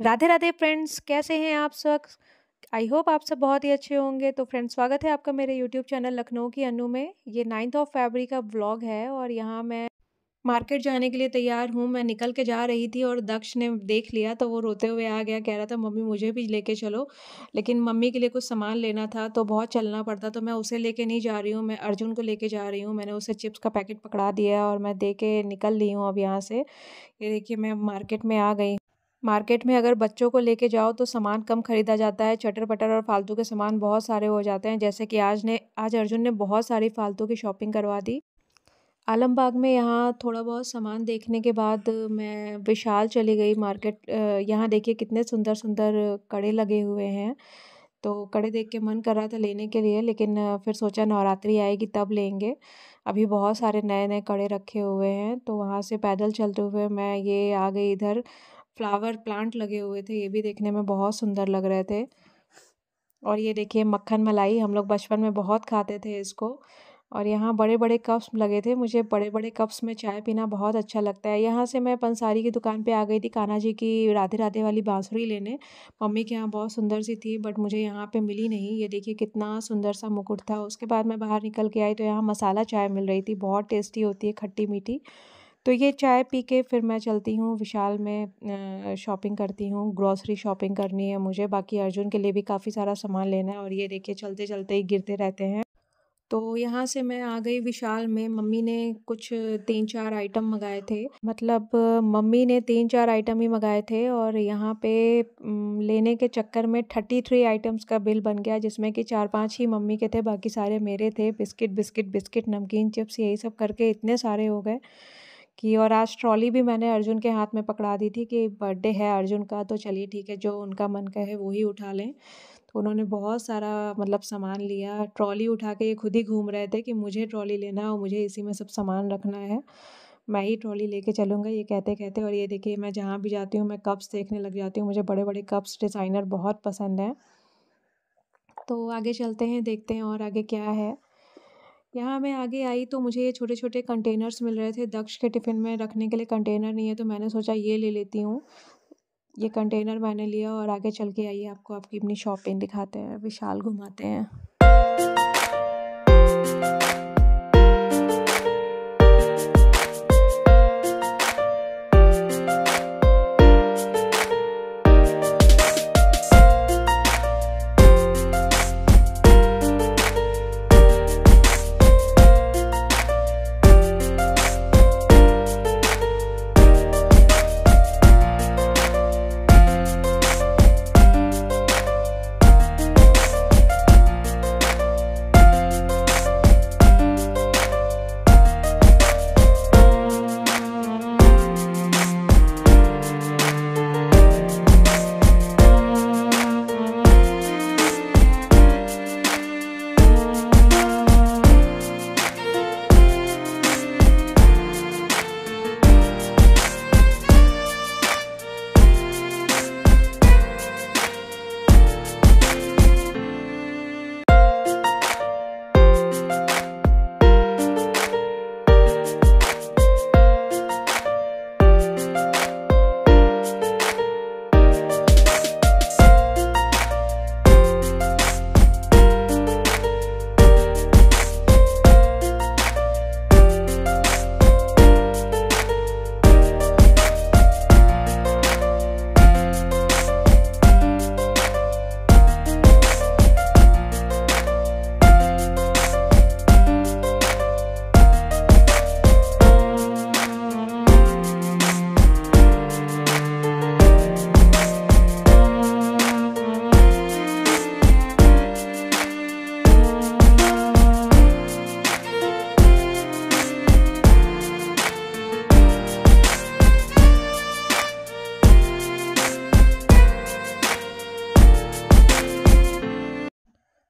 Radhe Radhe friends, कैसे हैं आप सब? आई होप आप सब बहुत ही अच्छे होंगे। तो फ्रेंड्स, स्वागत है आपका मेरे यूट्यूब चैनल लखनऊ की अनु में। ये 9 फरवरी का व्लॉग है और यहाँ मैं मार्केट जाने के लिए तैयार हूँ। मैं निकल के जा रही थी और दक्ष ने देख लिया तो वो रोते हुए आ गया, कह रहा था मम्मी मुझे भी लेके चलो। लेकिन मम्मी के लिए कुछ सामान लेना था तो बहुत चलना पड़ता, तो मैं उसे लेके नहीं जा रही हूँ, मैं अर्जुन को लेके जा रही हूँ। मैंने उसे चिप्स का पैकेट पकड़ा दिया है और मैं दे के निकल ली हूँ अब यहाँ से। ये देखिए, मैं मार्केट में आ गई। मार्केट में अगर बच्चों को लेके जाओ तो सामान कम खरीदा जाता है, चटर-पटर और फालतू के सामान बहुत सारे हो जाते हैं। जैसे कि आज अर्जुन ने बहुत सारी फालतू की शॉपिंग करवा दी। आलमबाग में यहाँ थोड़ा बहुत सामान देखने के बाद मैं विशाल चली गई मार्केट। यहाँ देखिए कितने सुंदर-सुंदर कड़े लगे हुए हैं। तो कड़े देख के मन कर रहा था लेने के लिए, लेकिन फिर सोचा नवरात्रि आएगी तब लेंगे। अभी बहुत सारे नए-नए कड़े रखे हुए हैं, तो वहाँ से पैदल चलते हुए मैं ये आ गई इधर। फ्लावर प्लांट लगे हुए थे, ये भी देखने में बहुत सुंदर लग रहे थे। और ये देखिए मक्खन मलाई, हम लोग बचपन में बहुत खाते थे इसको। और यहाँ बड़े-बड़े कप्स लगे थे, मुझे बड़े-बड़े कप्स में चाय पीना बहुत अच्छा लगता है। यहाँ से मैं पंसारी की दुकान पे आ गई थी कान्हा जी की राधे राधे वाली बांसुरी लेने। मम्मी के यहाँ बहुत सुंदर सी थी बट मुझे यहाँ पे मिली नहीं। ये देखिए कितना सुंदर सा मुकुट था। उसके बाद मैं बाहर निकल के आई तो यहाँ मसाला चाय मिल रही थी, बहुत टेस्टी होती है, खट्टी-मीठी। तो ये चाय पी के फिर मैं चलती हूँ विशाल में, शॉपिंग करती हूँ, ग्रॉसरी शॉपिंग करनी है मुझे, बाकी अर्जुन के लिए भी काफ़ी सारा सामान लेना है। और ये देखिए चलते-चलते ही गिरते रहते हैं। तो यहाँ से मैं आ गई विशाल में। मम्मी ने कुछ 3-4 आइटम मँगाए थे, मतलब मम्मी ने 3-4 आइटम ही मँगाए थे और यहाँ पे लेने के चक्कर में 33 आइटम्स का बिल बन गया, जिसमें कि 4-5 ही मम्मी के थे, बाकी सारे मेरे थे। बिस्किट, नमकीन, चिप्स यही सब करके इतने सारे हो गए कि। और आज ट्रॉली भी मैंने अर्जुन के हाथ में पकड़ा दी थी कि बर्थडे है अर्जुन का, तो चलिए ठीक है, जो उनका मन का है वो ही उठा लें। तो उन्होंने बहुत सारा मतलब सामान लिया। ट्रॉली उठा के ये खुद ही घूम रहे थे कि मुझे ट्रॉली लेना है और मुझे इसी में सब सामान रखना है, मैं ही ट्रॉली लेके चलूँगा, ये कहते-कहते। और ये देखिए मैं जहाँ भी जाती हूँ मैं कप्स देखने लग जाती हूँ, मुझे बड़े-बड़े कप्स डिज़ाइनर बहुत पसंद हैं। तो आगे चलते हैं, देखते हैं और आगे क्या है। यहाँ मैं आगे आई तो मुझे ये छोटे-छोटे कंटेनर्स मिल रहे थे। दक्ष के टिफ़िन में रखने के लिए कंटेनर नहीं है तो मैंने सोचा ये ले लेती हूँ। ये कंटेनर मैंने लिया और आगे चल के आइए आपको आपकी अपनी शॉपिंग दिखाते हैं, विशाल घुमाते हैं।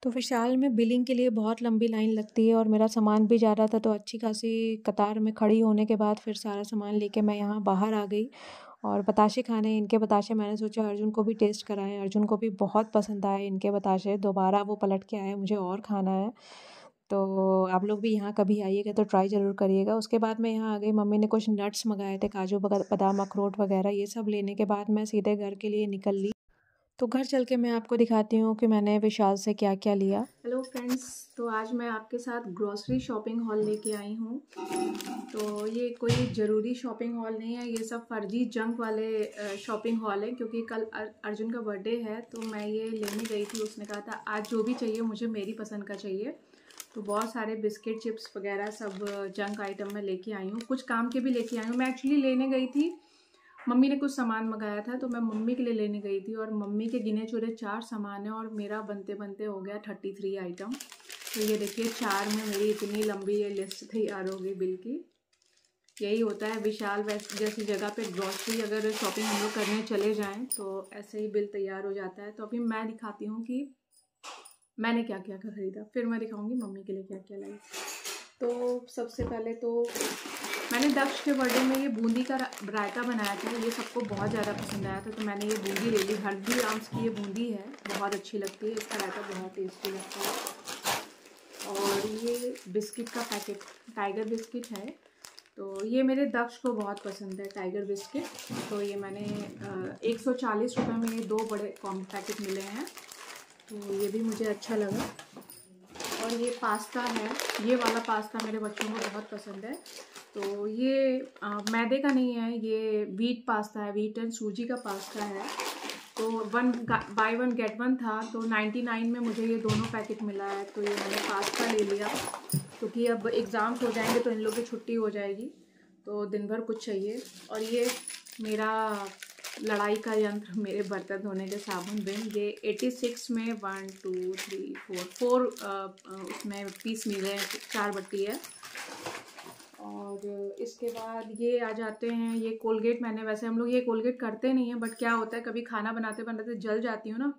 तो विशाल में बिलिंग के लिए बहुत लंबी लाइन लगती है और मेरा सामान भी ज़्यादा था, तो अच्छी खासी कतार में खड़ी होने के बाद फिर सारा सामान लेके मैं यहाँ बाहर आ गई। और बताशे खाने, इनके बताशे मैंने सोचा अर्जुन को भी टेस्ट कराएं, अर्जुन को भी बहुत पसंद आए इनके बताशे। दोबारा वो पलट के आए, मुझे और खाना है। तो आप लोग भी यहाँ कभी आइएगा तो ट्राई ज़रूर करिएगा। उसके बाद मैं यहाँ आ गई, मम्मी ने कुछ नट्स मंगाए थे, काजू बादाम अखरोट वगैरह, ये सब लेने के बाद मैं सीधे घर के लिए निकल ली। तो घर चल के मैं आपको दिखाती हूँ कि मैंने विशाल से क्या क्या लिया। हेलो फ्रेंड्स, तो आज मैं आपके साथ ग्रॉसरी शॉपिंग हॉल लेके आई हूँ। तो ये कोई ज़रूरी शॉपिंग हॉल नहीं है, ये सब फर्जी जंक वाले शॉपिंग हॉल है, क्योंकि कल अर्जुन का बर्थडे है तो मैं ये लेने गई थी। उसने कहा था आज जो भी चाहिए मुझे मेरी पसंद का चाहिए। तो बहुत सारे बिस्किट चिप्स वगैरह सब जंक आइटम मैं लेके आई हूँ, कुछ काम के भी लेके आई हूँ। मैं एक्चुअली लेने गई थी, मम्मी ने कुछ सामान मंगाया था तो मैं मम्मी के लिए लेने गई थी, और मम्मी के गिने चुने 4 सामान है और मेरा बनते बनते हो गया 33 आइटम। तो ये देखिए 4 में मेरी इतनी लंबी ये लिस्ट तैयार हो गई बिल की। यही होता है विशाल जैसी जगह पे ग्रॉसरी अगर शॉपिंग हम लोग करने चले जाएं तो ऐसे ही बिल तैयार हो जाता है। तो अभी मैं दिखाती हूँ कि मैंने क्या क्या खरीदा, फिर मैं दिखाऊंगी मम्मी के लिए क्या क्या लाई। तो सबसे पहले तो मैंने दक्ष के बर्थडे में ये बूंदी का रायता बनाया था, ये सबको बहुत ज़्यादा पसंद आया था, तो मैंने ये बूंदी ले ली। हल्दीराम्स की ये बूंदी है, बहुत अच्छी लगती है, इसका रायता बहुत टेस्टी लगता है। और ये बिस्किट का पैकेट टाइगर बिस्किट है, तो ये मेरे दक्ष को बहुत पसंद है टाइगर बिस्किट। तो ये मैंने 140 रुपये में ये 2 बड़े कॉम्बो पैकेट मिले हैं, तो ये भी मुझे अच्छा लगा। और ये पास्ता है, ये वाला पास्ता मेरे बच्चों को बहुत पसंद है। तो ये मैदे का नहीं है, ये व्हीट पास्ता है, व्हीट एंड सूजी का पास्ता है। तो 1 बाय 1 गेट 1 था, तो 99 में मुझे ये दोनों पैकेट मिला है। तो ये मैंने पास्ता ले लिया, क्योंकि अब एग्ज़ाम्स हो जाएंगे तो इन लोगों की छुट्टी हो जाएगी, तो दिन भर कुछ चाहिए। और ये मेरा लड़ाई का यंत्र, मेरे बर्तन धोने के साबुन बिन, ये 86 में 1 2 3 4 उसमें पीस मिले हैं, 4 बट्टी है। और इसके बाद ये आ जाते हैं, ये कोलगेट। मैंने वैसे हम लोग ये कोलगेट करते नहीं हैं, बट क्या होता है कभी खाना बनाते बनाते जल जाती हूँ ना,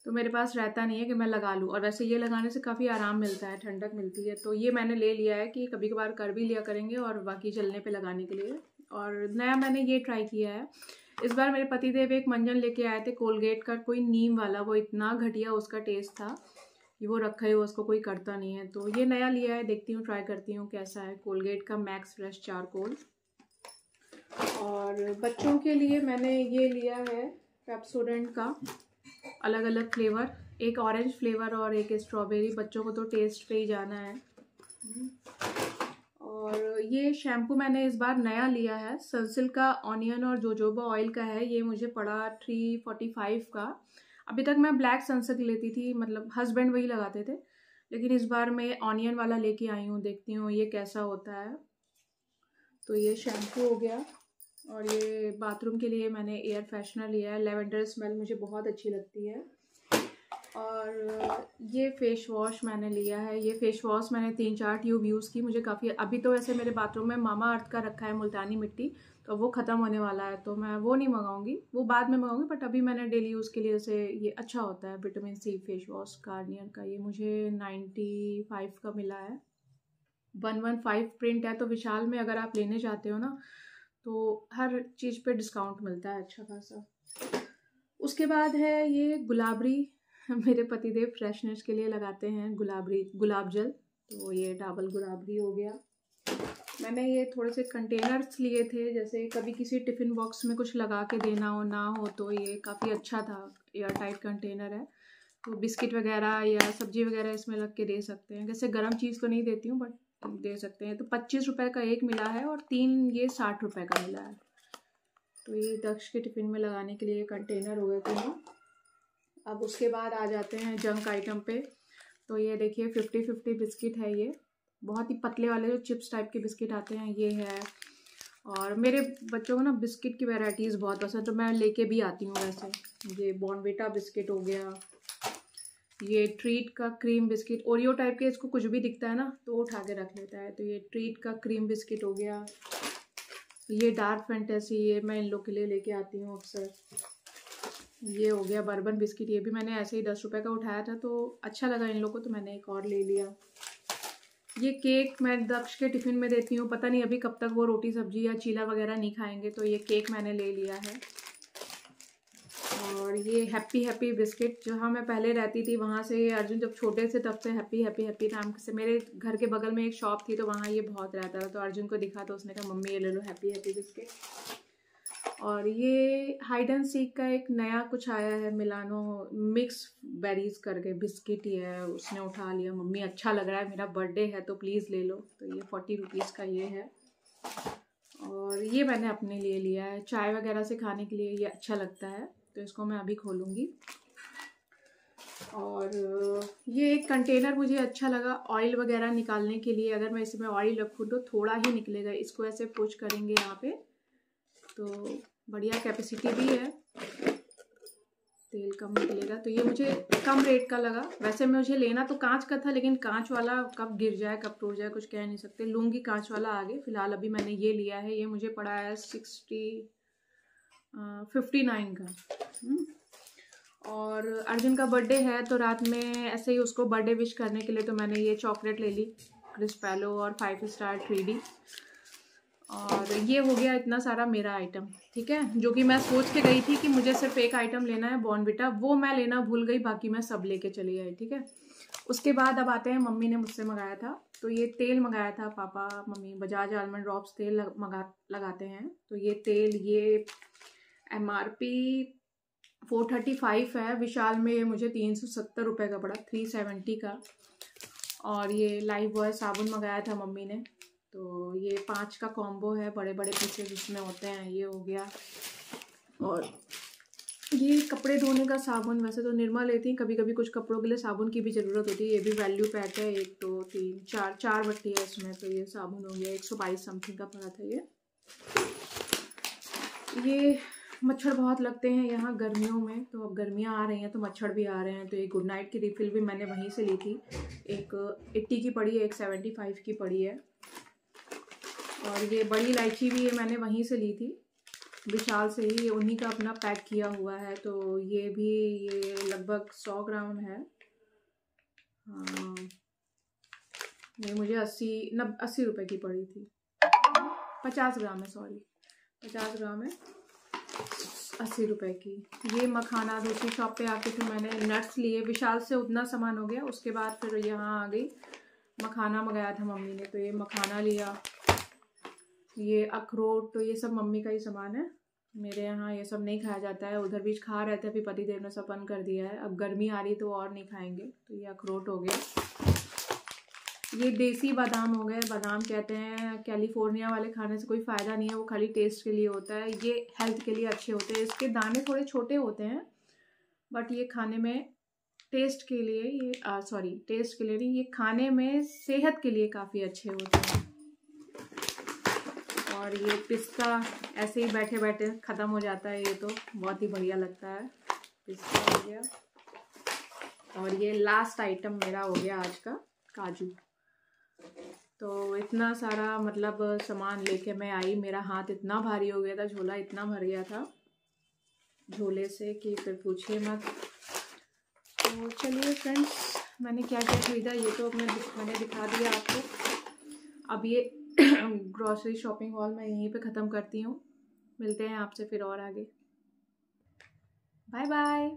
तो मेरे पास रहता नहीं है कि मैं लगा लूँ। और वैसे ये लगाने से काफ़ी आराम मिलता है, ठंडक मिलती है, तो ये मैंने ले लिया है कि कभी कभार कर भी लिया करेंगे और बाकी जलने पे लगाने के लिए। और नया मैंने ये ट्राई किया है इस बार, मेरे पतिदेव एक मंजन लेके आए थे कोलगेट का, कोई नीम वाला, वो इतना घटिया उसका टेस्ट था कि वो रखा ही, उसको कोई करता नहीं है। तो ये नया लिया है, देखती हूँ ट्राई करती हूँ कैसा है, कोलगेट का मैक्स फ्रेश चारकोल। और बच्चों के लिए मैंने ये लिया है पेप्सोडेंट का अलग अलग फ्लेवर, एक ऑरेंज फ्लेवर और एक स्ट्रॉबेरी। बच्चों को तो टेस्ट पे ही जाना है। और ये शैम्पू मैंने इस बार नया लिया है, सनसिल्क का ऑनियन और जोजोबा ऑयल का है, ये मुझे पड़ा 345 का। अभी तक मैं ब्लैक सनसिल्क लेती थी, मतलब हस्बैंड वही लगाते थे, लेकिन इस बार मैं ऑनियन वाला लेके आई हूँ, देखती हूँ ये कैसा होता है। तो ये शैम्पू हो गया। और ये बाथरूम के लिए मैंने एयर फ्रेशनर लिया है, लेवेंडर स्मेल मुझे बहुत अच्छी लगती है। और ये फेस वॉश मैंने लिया है, ये फेस वॉश मैंने 3-4 ट्यूब यूज़ की, मुझे काफ़ी, अभी तो वैसे मेरे बाथरूम में मामा अर्थ का रखा है मुल्तानी मिट्टी, तो वो ख़त्म होने वाला है, तो मैं वो नहीं मंगाऊंगी, वो बाद में मंगाऊंगी। बट अभी मैंने डेली यूज़ के लिए से ये अच्छा होता है vitamin C face wash Garnier का, ये मुझे 95 का मिला है, 115 प्रिंट है। तो विशाल में अगर आप लेने जाते हो ना तो हर चीज़ पे डिस्काउंट मिलता है अच्छा खासा। उसके बाद है ये गुलाबरी, मेरे पतिदेव फ्रेशनेस के लिए लगाते हैं गुलाब जल, तो ये डाबल गुलाबरी हो गया। मैंने ये थोड़े से कंटेनर्स लिए थे, जैसे कभी किसी टिफ़िन बॉक्स में कुछ लगा के देना हो ना हो, तो ये काफ़ी अच्छा था, एयर टाइट कंटेनर है, तो बिस्किट वगैरह या सब्जी वगैरह इसमें लग के दे सकते हैं। जैसे गर्म चीज़ तो नहीं देती हूँ, बट दे सकते हैं। तो 25 रुपये का एक मिला है और 3 ये 60 रुपये का मिला है। तो ये दक्ष के टिफ़िन में लगाने के लिए कंटेनर हो गए थे ना। अब उसके बाद आ जाते हैं जंक आइटम पे। तो ये देखिए 50-50 बिस्किट है, ये बहुत ही पतले वाले जो चिप्स टाइप के बिस्किट आते हैं, ये है। और मेरे बच्चों को ना बिस्किट की वैराइटीज़ बहुत पसंद, तो मैं लेके भी आती हूँ वैसे। ये बॉर्नविटा बिस्किट हो गया, ये ट्रीट का क्रीम बिस्किट, ओरियो टाइप के, इसको कुछ भी दिखता है ना तो वो उठा के रख लेता है। तो ये ट्रीट का क्रीम बिस्किट हो गया। ये डार्क फैंटेसी, ये मैं इन लोग के लिए लेके आती हूँ अक्सर। ये हो गया बर्बन बिस्किट, ये भी मैंने ऐसे ही 10 रुपये का उठाया था, तो अच्छा लगा इन लोगों को, तो मैंने एक और ले लिया। ये केक मैं दक्ष के टिफ़िन में देती हूँ, पता नहीं अभी कब तक वो रोटी सब्जी या चीला वगैरह नहीं खाएंगे, तो ये केक मैंने ले लिया है। और और ये हैप्पी हैप्पी बिस्किट, जहाँ मैं पहले रहती थी वहाँ से अर्जुन जब छोटे से तब से हैप्पी हैप्पी हैप्पी नाम से, मेरे घर के बगल में एक शॉप थी तो वहाँ ये बहुत रहता था, तो अर्जुन को दिखा तो उसने कहा मम्मी ये ले लो हैप्पी हैप्पी बिस्किट। और ये हाइड एंड सीक का एक नया कुछ आया है, मिलानो मिक्स बेरीज करके बिस्किट ही है, उसने उठा लिया, मम्मी अच्छा लग रहा है, मेरा बर्थडे है तो प्लीज़ ले लो। तो ये 40 रुपीज़ का ये है। और ये मैंने अपने लिए लिया है, चाय वगैरह से खाने के लिए ये अच्छा लगता है, तो इसको मैं अभी खोलूँगी। और ये एक कंटेनर मुझे अच्छा लगा ऑयल वगैरह निकालने के लिए, अगर मैं इसमें ऑयल रखूँ तो थोड़ा ही निकलेगा, इसको ऐसे पुश करेंगे यहाँ पे तो बढ़िया कैपेसिटी भी है, तेल कम निकलेगा। तो ये मुझे कम रेट का लगा, वैसे मुझे लेना तो कांच का था, लेकिन कांच वाला कब गिर जाए कब टूट जाए कुछ कह नहीं सकते, लूँगी कांच वाला आगे। फिलहाल अभी मैंने ये लिया है, ये मुझे पड़ा है 59 का। और अर्जुन का बर्थडे है तो रात में ऐसे ही उसको बर्थडे विश करने के लिए तो मैंने ये चॉकलेट ले ली, क्रिस्पेलो और 5 स्टार 3D। और ये हो गया इतना सारा मेरा आइटम, ठीक है, जो कि मैं सोच के गई थी कि मुझे सिर्फ एक आइटम लेना है बॉर्नविटा, वो मैं लेना भूल गई, बाकी मैं सब लेके चली आई, ठीक है। उसके बाद अब आते हैं, मम्मी ने मुझसे मंगाया था, तो ये तेल मंगाया था, papa mummy Bajaj almond drops तेल लगाते हैं। तो ये तेल ये MRP 435 है, विशाल में ये मुझे 370 रुपये का पड़ा, 370 का। और ये लाइफ बॉय साबुन मंगाया था मम्मी ने, तो ये 5 का कॉम्बो है, बड़े बड़े पीसेज इसमें होते हैं, ये हो गया। और ये कपड़े धोने का साबुन, वैसे तो निर्मा लेती हैं, कभी कभी कुछ कपड़ों के लिए साबुन की भी ज़रूरत होती है, ये भी वैल्यू पैक है, 1 2 3 4 बट्टी है इसमें, तो ये साबुन हो गया 122 समथिंग का पड़ा था ये मच्छर बहुत लगते हैं यहाँ गर्मियों में, तो अब गर्मियाँ आ रही हैं तो मच्छर भी आ रहे हैं, तो ये गुड नाइट की रिफ़िल भी मैंने वहीं से ली थी, एक 80 की पड़ी है, एक 75 की पड़ी है। और ये बड़ी इलायची भी ये मैंने वहीं से ली थी, विशाल से ही, ये उन्हीं का अपना पैक किया हुआ है, तो ये भी ये लगभग 100 ग्राम है। हाँ, ये मुझे 80 रुपए की पड़ी थी, 50 ग्राम है, सॉरी 50 ग्राम है, 80 रुपए की। ये मखाना दूसरी शॉप पे आके फिर मैंने नट्स लिए, विशाल से उतना सामान हो गया, उसके बाद फिर यहाँ आ गई, मखाना मंगाया था मम्मी ने, तो ये मखाना लिया, ये अखरोट, तो ये सब मम्मी का ही सामान है, मेरे यहाँ ये सब नहीं खाया जाता है, उधर भी खा रहे थे, अभी पति देव ने सब बंद कर दिया है, अब गर्मी आ रही तो और नहीं खाएंगे, तो ये अखरोट हो गया। ये देसी बादाम हो गए, बादाम कहते हैं कैलिफोर्निया वाले, खाने से कोई फ़ायदा नहीं है, वो खाली टेस्ट के लिए होता है, ये हेल्थ के लिए अच्छे होते हैं, इसके दाने थोड़े छोटे होते हैं, बट ये खाने में टेस्ट के लिए, ये टेस्ट के लिए नहीं, ये खाने में सेहत के लिए काफ़ी अच्छे होते हैं। और ये पिस्ता ऐसे ही बैठे बैठे ख़त्म हो जाता है, ये तो बहुत ही बढ़िया लगता है, पिस्ता हो गया। और ये लास्ट आइटम मेरा हो गया आज का, काजू। तो इतना सारा मतलब सामान लेके मैं आई, मेरा हाथ इतना भारी हो गया था, झोला इतना भर गया था झोले से कि फिर पूछिए मत। तो चलिए फ्रेंड्स, मैंने क्या क्या खरीदा ये तो मैंने दिखा दिया आपको। अब ये ग्रॉसरी शॉपिंग हॉल मैं यहीं पे ख़त्म करती हूँ, मिलते हैं आपसे फिर और आगे, बाय बाय।